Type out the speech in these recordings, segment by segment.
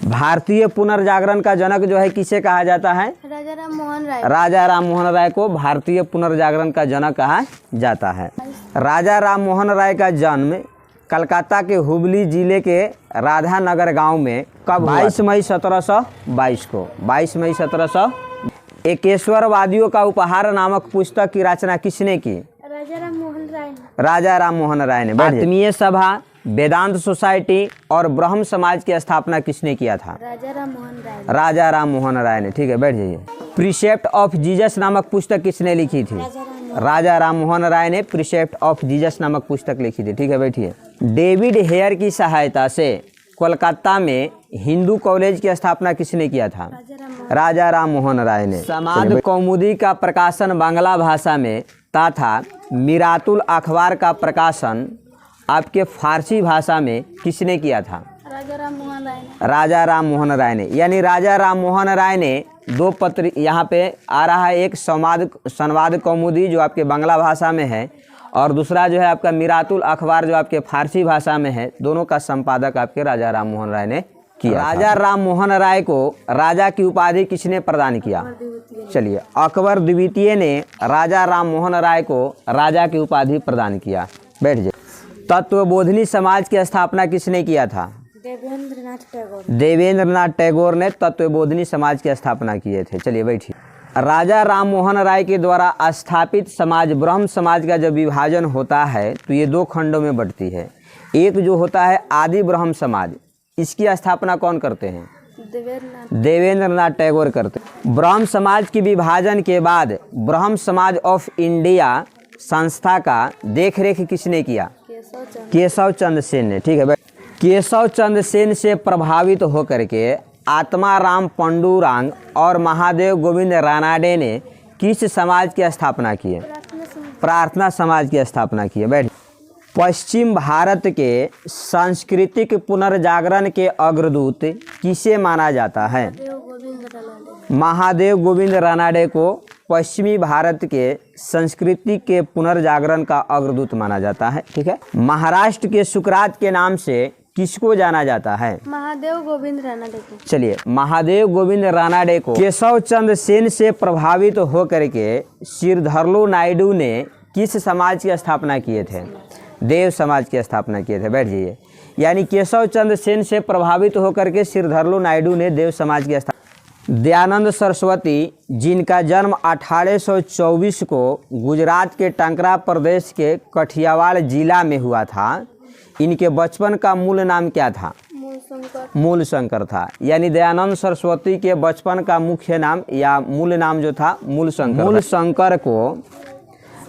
भारतीय पुनर्जागरण का जनक जो है किसे कहा जाता है? राजा राम मोहन राय। राजा राम मोहन राय को भारतीय पुनर्जागरण का जनक कहा जाता है। राजा राम मोहन राय का जन्म कलकत्ता के हुबली जिले के राधानगर गांव में कब? 22 मई 1722 को। 22 मई 1700। एकेश्वरवादियों का उपहार नामक पुस्तक की रचना किसने की? राजा राम मोहन राय। राजा राम मोहन राय ने। आत्मीय सभा, वेदांत सोसाइटी और ब्रह्म समाज की स्थापना किसने किया था? राजा राम मोहन राय। राजा राम मोहन राय ने। ठीक है, बैठ जाइए। प्रीसेप्ट ऑफ जीसस नामक पुस्तक किसने लिखी थी? राजा राम मोहन राय ने प्रीसेप्ट ऑफ जीसस नामक पुस्तक लिखी थी। ठीक है, बैठिए। डेविड हेयर की सहायता से कोलकाता में हिंदू कॉलेज की स्थापना किसने किया था? राजा राम मोहन राय ने। समाज कौमुदी का प्रकाशन बांग्ला भाषा में तथा मिरातुल अखबार का प्रकाशन आपके फारसी भाषा में किसने किया था? राजा राम मोहन राय। राजा राम मोहन राय ने। यानी राजा राम मोहन राय ने दो पत्र, यहाँ पे आ रहा है, एक संवाद कौमुदी जो आपके बांग्ला भाषा में है और दूसरा जो है आपका मिरातुल अखबार जो आपके फारसी भाषा में है। दोनों का संपादक आपके राजा राम मोहन राय ने किया। राजा राम मोहन राय को राजा की उपाधि किसने प्रदान किया? चलिए, अकबर द्वितीय ने राजा राम मोहन राय को राजा की उपाधि प्रदान किया। बैठ जाइए। तत्वबोधिनी समाज की स्थापना किसने किया था? देवेंद्रनाथ टैगोर। देवेंद्रनाथ टैगोर ने तत्वबोधिनी समाज की स्थापना किए थे। चलिए बैठिए। राजा राम मोहन राय के द्वारा स्थापित समाज ब्रह्म समाज का जब विभाजन होता है तो ये दो खंडों में बढ़ती है। एक जो होता है आदि ब्रह्म समाज, इसकी स्थापना कौन करते हैं? देवेंद्रनाथ टैगोर करते। ब्रह्म समाज की विभाजन के बाद ब्रह्म समाज ऑफ इंडिया संस्था का देखरेख किसने किया? केशव चंद्र सेन ने। ठीक है, केशव चंद्र सेन से प्रभावित होकर के आत्माराम पंडुरांग और महादेव गोविंद रानाडे ने किस समाज की स्थापना की है? प्रार्थना समाज की स्थापना की है। बैठ। पश्चिम भारत के सांस्कृतिक पुनर्जागरण के अग्रदूत किसे माना जाता है? महादेव गोविंद रानाडे को पश्चिमी भारत के संस्कृति के पुनर्जागरण का अग्रदूत माना जाता है। ठीक है। महाराष्ट्र के सुकरात के नाम से किसको जाना जाता है? महादेव गोविंद रानाडे को। चलिए, महादेव गोविंद रानाडे को केशव चंद्र सेन से प्रभावित होकर के श्रीधरलू नायडू ने किस समाज की स्थापना किए थे? देव समाज की स्थापना किए थे। बैठ जाइए। यानी केशव चंद्र सेन से प्रभावित होकर के श्रीधरलू नायडू ने देव समाज की स्थापना। दयानंद सरस्वती, जिनका जन्म 1824 को गुजरात के टंकरा प्रदेश के कठियावाड़ जिला में हुआ था, इनके बचपन का मूल नाम क्या था? मूल शंकर था। यानी दयानंद सरस्वती के बचपन का मुख्य नाम या मूल नाम जो था मूल शंकर। मूल शंकर को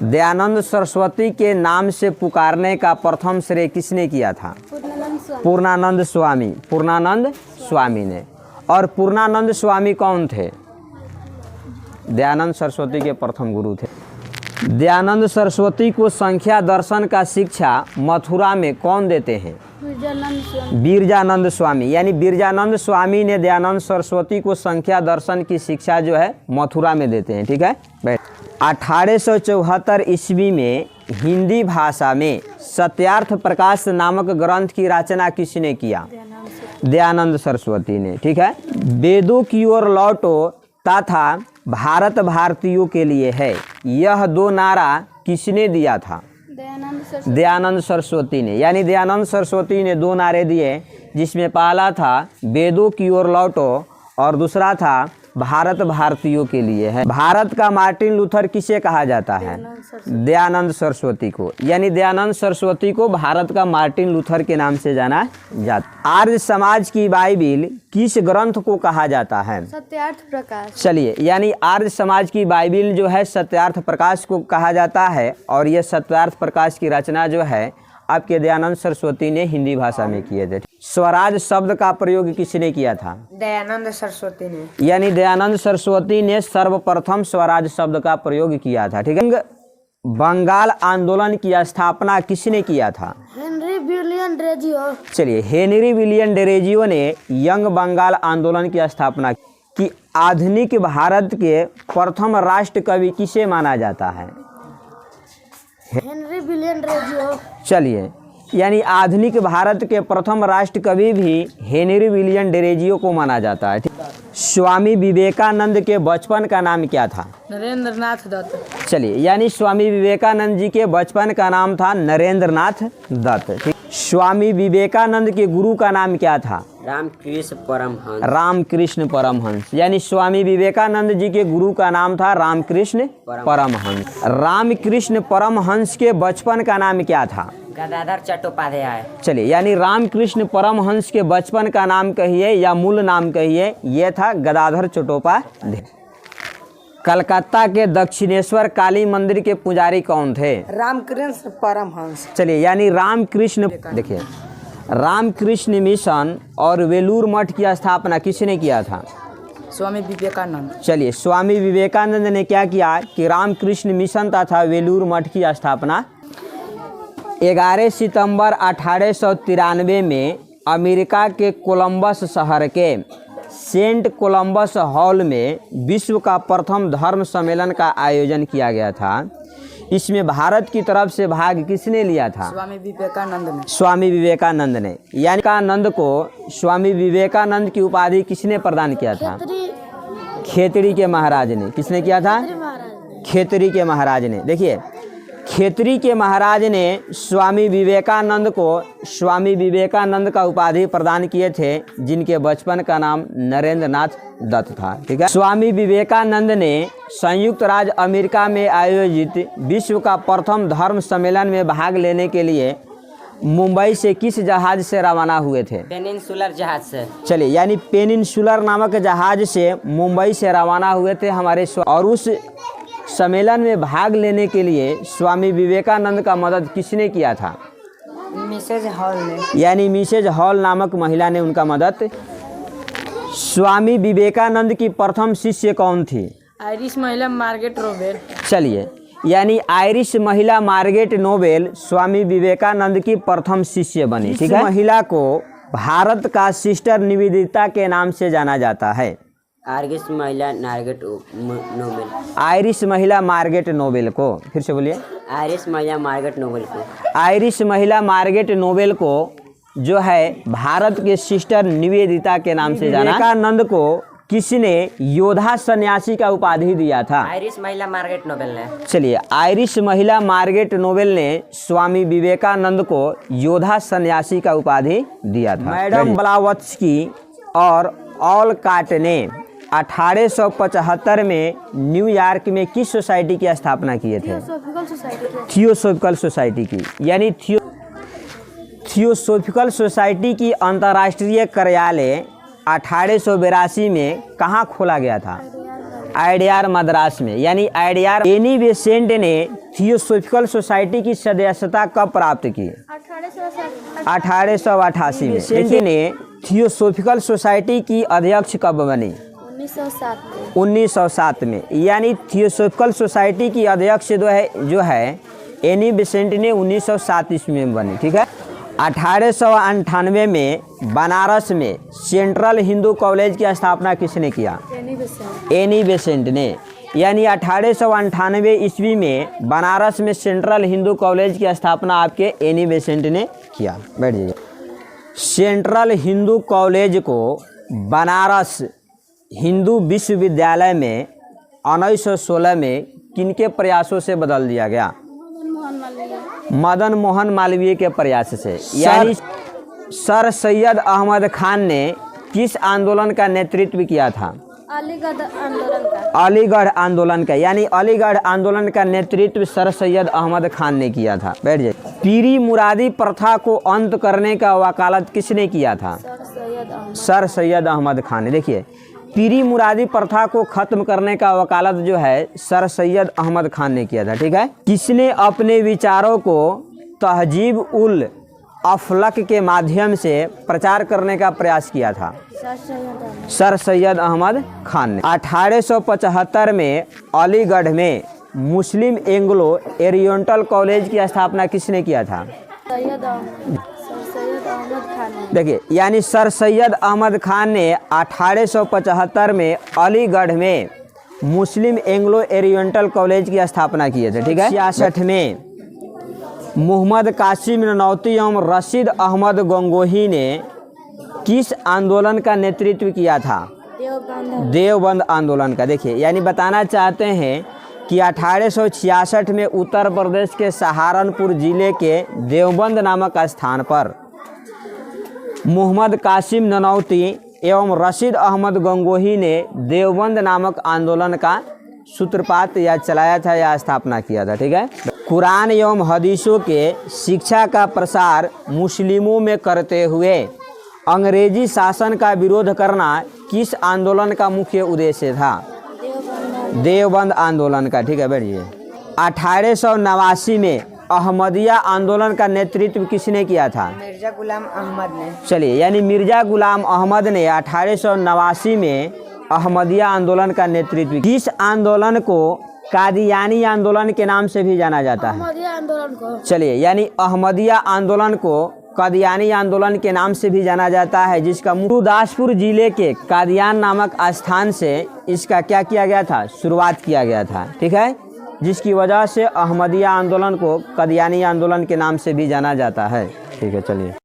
दयानंद सरस्वती के नाम से पुकारने का प्रथम श्रेय किसने किया था? पूर्णानंद स्वामी। पूर्णानंद स्वामी ने। और पूर्णानंद स्वामी कौन थे? दयानंद सरस्वती के प्रथम गुरु थे। दयानंद सरस्वती को संख्या दर्शन का शिक्षा मथुरा में कौन देते हैं? बिरजानंद स्वामी। यानी बिरजानंद स्वामी ने दयानंद सरस्वती को संख्या दर्शन की शिक्षा जो है मथुरा में देते हैं। ठीक है। 1874 ईस्वी में हिंदी भाषा में सत्यार्थ प्रकाश नामक ग्रंथ की रचना किसने किया? दयानंद सरस्वती ने। ठीक है। वेदों की ओर लौटो तथा भारत भारतीयों के लिए है, यह दो नारा किसने दिया था? दयानंद सरस्वती ने। यानी दयानंद सरस्वती ने दो नारे दिए, जिसमें पहला था वेदों की ओर लौटो और दूसरा था भारत भारतीयों के लिए है। भारत का मार्टिन लूथर किसे कहा जाता है? दयानंद सरस्वती को। यानी दयानंद सरस्वती को भारत का मार्टिन लूथर के नाम से जाना जाता। आर्य समाज की बाइबिल किस ग्रंथ को कहा जाता है? सत्यार्थ प्रकाश। चलिए, यानी आर्य समाज की बाइबिल जो है सत्यार्थ प्रकाश को कहा जाता है और ये सत्यार्थ प्रकाश की रचना जो है आपके दयानंद सरस्वती ने हिंदी भाषा में किए थे। स्वराज शब्द का प्रयोग किसने किया था? दयानंद सरस्वती ने। यानी दयानंद सरस्वती ने सर्वप्रथम स्वराज शब्द का प्रयोग किया था। ठीक है। बंगाल आंदोलन की स्थापना किसने किया था? Henry William Derozio. चलिए, हेनरी विलियम डेरेजियो ने यंग बंगाल आंदोलन की स्थापना की। आधुनिक भारत के प्रथम राष्ट्र कवि किसे माना जाता है? Henry William Derozio. चलिए, यानी आधुनिक भारत के प्रथम राष्ट्र कवि भी हेनरी विलियम डेरेजियो को माना जाता है। स्वामी विवेकानंद के बचपन का नाम क्या था? नरेंद्र नाथ दत्त। चलिए, यानी स्वामी विवेकानंद जी के बचपन का नाम था नरेंद्र नाथ दत्त। ठीक। स्वामी विवेकानंद के गुरु का नाम क्या था? रामकृष्ण परमहंस। रामकृष्ण परमहंस। यानी स्वामी विवेकानंद जी के गुरु का नाम था रामकृष्ण परमहंस। रामकृष्ण परमहंस के बचपन का नाम क्या था? गदाधर चट्टोपाध्याय। चलिए, यानी रामकृष्ण परमहंस के बचपन का नाम कहिए या मूल नाम कहिए, यह था गदाधर चट्टोपाध्याय। कलकत्ता के दक्षिणेश्वर काली मंदिर के पुजारी कौन थे? रामकृष्ण परमहंस। चलिए, यानी रामकृष्ण, देखिए, रामकृष्ण मिशन और वेलूर मठ की स्थापना किसने किया था? स्वामी विवेकानंद। चलिए, स्वामी विवेकानंद ने क्या किया कि रामकृष्ण मिशन तथा वेलूर मठ की स्थापना 11 सितंबर 1893 में अमेरिका के कोलंबस शहर के सेंट कोलंबस हॉल में विश्व का प्रथम धर्म सम्मेलन का आयोजन किया गया था। इसमें भारत की तरफ से भाग किसने लिया था? स्वामी विवेकानंद ने। स्वामी विवेकानंद ने। यानी विवेकानंद को स्वामी विवेकानंद की उपाधि किसने प्रदान किया था? खेतड़ी के महाराज ने। किसने किया था? खेतड़ी के महाराज ने। देखिए, खेतड़ी के महाराज ने स्वामी विवेकानंद को स्वामी विवेकानंद का उपाधि प्रदान किए थे, जिनके बचपन का नाम नरेंद्र नाथ दत्त था। ठीक है। स्वामी विवेकानंद ने संयुक्त राज्य अमेरिका में आयोजित विश्व का प्रथम धर्म सम्मेलन में भाग लेने के लिए मुंबई से किस जहाज से रवाना हुए थे? पेनिनसुलर जहाज से। चलिए, यानी पेनिनसुलर नामक जहाज से मुंबई से रवाना हुए थे हमारे और उस सम्मेलन में भाग लेने के लिए स्वामी विवेकानंद का मदद किसने किया था? मिसेज हॉल ने। यानी मिसेज हॉल नामक महिला ने उनका मदद। स्वामी विवेकानंद की प्रथम शिष्य कौन थी? आयरिश महिला मार्गरेट नोबेल। चलिए, यानी आयरिश महिला मार्गरेट नोबेल स्वामी विवेकानंद की प्रथम शिष्य बनी। ठीक है। महिला को भारत का सिस्टर निवेदिता के नाम से जाना जाता है। आयरिश महिला मार्गरेट नोबेल। आयरिश महिला मार्गरेट नोबेल को, फिर से बोलिए। आयरिश महिला मार्गरेट नोबेल को। आयरिश महिला मार्गरेट नोबेल को जो है भारत के सिस्टर निवेदिता के नाम से जाना। विवेकानंद को किसने योद्धा सन्यासी का उपाधि दिया था? आयरिश महिला मार्गरेट नोबेल ने। चलिए, आयरिश महिला मार्गरेट नोबेल ने स्वामी विवेकानंद को योद्धा सन्यासी का उपाधि दिया था। मैडम ब्लावत्स्की और ऑलकाट ने 1875 में न्यूयॉर्क में किस सोसाइटी की स्थापना किए थे? थियोसोफिकल सोसाइटी की। यानी थियोसोफिकल सोसाइटी की अंतर्राष्ट्रीय कार्यालय 1882 में कहाँ खोला गया था? आईडीआर मद्रास में। यानी आईडीआर। एनी बेसेंट ने थियोसोफिकल सोसाइटी की सदस्यता कब प्राप्त की? 1888 में। बेसेंट ने थियोसोफिकल सोसाइटी की अध्यक्ष कब बनी? 1907 में। यानी थियोसोफिकल सोसाइटी की अध्यक्ष जो है एनी बेसेंट ने 1907 ईस्वी में बनी। ठीक है। 1898 में बनारस में सेंट्रल हिंदू कॉलेज की स्थापना किसने किया? एनी बेसेंट ने। यानी 1898 ईस्वी में बनारस में सेंट्रल हिंदू कॉलेज की स्थापना आपके एनी बेसेंट ने किया। बैठ जाइए। सेंट्रल हिंदू कॉलेज को बनारस हिंदू विश्वविद्यालय में 1916 में किनके प्रयासों से बदल दिया गया? मदन मोहन मालवीय के प्रयास से। यानी सर सैयद अहमद खान ने किस आंदोलन का नेतृत्व किया था? अलीगढ़ आंदोलन का। अलीगढ़ आंदोलन का। यानी अलीगढ़ आंदोलन का नेतृत्व सर सैयद अहमद खान ने किया था। बैठ जाइए। पीरी मुरादी प्रथा को अंत करने का वकालत किसने किया था? सर सैयद अहमद खान ने। देखिए, पीरी मुरादी प्रथा को खत्म करने का वकालत जो है सर सैयद अहमद खान ने किया था। ठीक है। किसने अपने विचारों को तहजीब उल अफलक के माध्यम से प्रचार करने का प्रयास किया था? सर सैयद अहमद खान ने। 1875 में अलीगढ़ में मुस्लिम एंग्लो ओरिएंटल कॉलेज की स्थापना किसने किया था? देखिए, यानी सर सैयद अहमद खान ने 1875 में अलीगढ़ में मुस्लिम एंग्लो ओरिएंटल कॉलेज की स्थापना किए थे। ठीक है। 66 में मोहम्मद कासिम ननौती एवं रशीद अहमद गंगोही ने किस आंदोलन का नेतृत्व किया था? देवबंद आंदोलन का। देखिए, यानी बताना चाहते हैं कि 1866 में उत्तर प्रदेश के सहारनपुर जिले के देवबंद नामक स्थान पर मोहम्मद कासिम ननौती एवं रशीद अहमद गंगोही ने देवबंद नामक आंदोलन का सूत्रपात या चलाया था या स्थापना किया था। ठीक है। कुरान एवं हदीसों के शिक्षा का प्रसार मुस्लिमों में करते हुए अंग्रेजी शासन का विरोध करना किस आंदोलन का मुख्य उद्देश्य था? देवबंद आंदोलन का। ठीक है, बैठिए। 1889 में अहमदिया आंदोलन का नेतृत्व किसने किया था? मिर्जा गुलाम अहमद ने। चलिए, यानी मिर्जा गुलाम अहमद ने 1889 में अहमदिया आंदोलन का नेतृत्व। किस आंदोलन को कादियानी आंदोलन के नाम से भी जाना जाता है? अहमदिया आंदोलन को। चलिए, यानी अहमदिया आंदोलन को कादियानी आंदोलन के नाम से भी जाना जाता है, जिसका गुरदासपुर जिले के कादियान नामक स्थान से इसका क्या किया गया था? शुरुआत किया गया था। ठीक है, जिसकी वजह से अहमदिया आंदोलन को कादियानी आंदोलन के नाम से भी जाना जाता है। ठीक है, चलिए।